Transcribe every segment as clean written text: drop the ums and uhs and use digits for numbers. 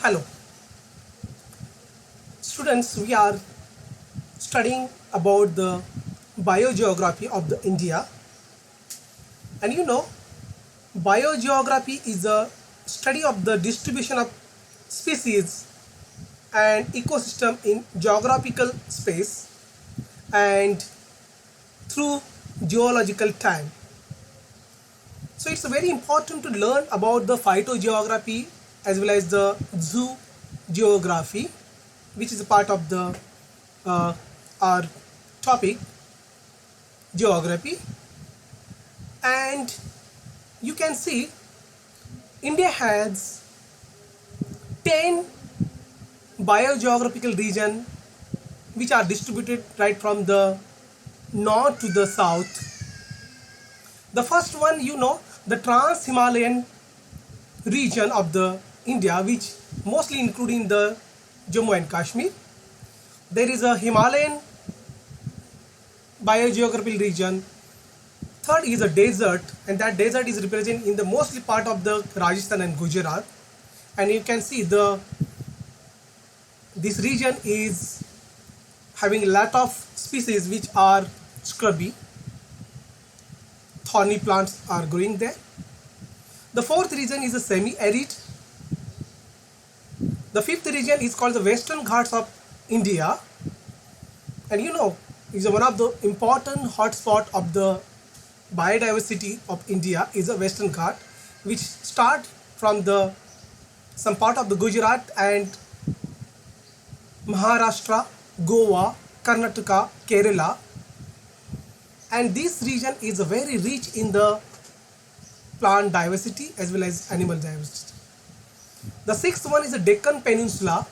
Hello, students. We are studying about the biogeography of the India, and biogeography is a study of the distribution of species and ecosystem in geographical space and through geological time. So it's very important to learn about the phytogeography as well as the zoo geography, which is a part of the our topic geography. And you can see India has 10 biogeographical region which are distributed right from the north to the south. The first one, the trans-Himalayan region of the India, which mostly including the Jammu and Kashmir. There is a Himalayan biogeographical region. Third is a desert, and that desert is represented in the mostly part of the Rajasthan and Gujarat. And you can see this region is having a lot of species which are scrubby. Thorny plants are growing there. The fourth region is a semi-arid. The fifth region is called the Western Ghats of India, and is one of the important hotspot of the biodiversity of India is a Western Ghat, which start from some part of the Gujarat and Maharashtra, Goa, Karnataka, Kerala, and this region is very rich in the plant diversity as well as animal diversity. The sixth one is the Deccan Peninsula,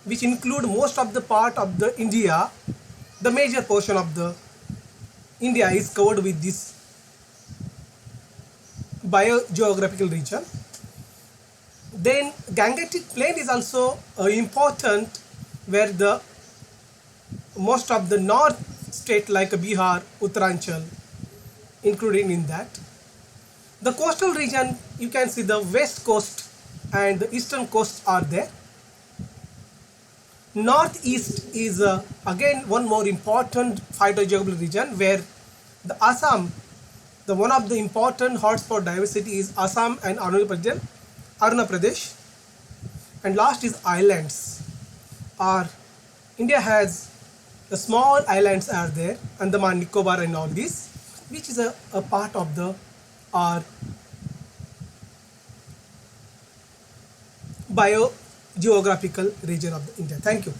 which include most of the part of the India. The major portion of the India is covered with this biogeographical region. Then Gangetic Plain is also important, where the most of the north state like Bihar, Uttaranchal included in that. The coastal region, you can see the west coast and the eastern coast are there. Northeast is again one more important phytogeographical region, where the Assam, the one of the important hotspot diversity is Assam and Arunachal Pradesh. And last is islands. India has the small islands are there, Andaman, Nicobar and all these, which is a part of our biogeographical region of the India. Thank you.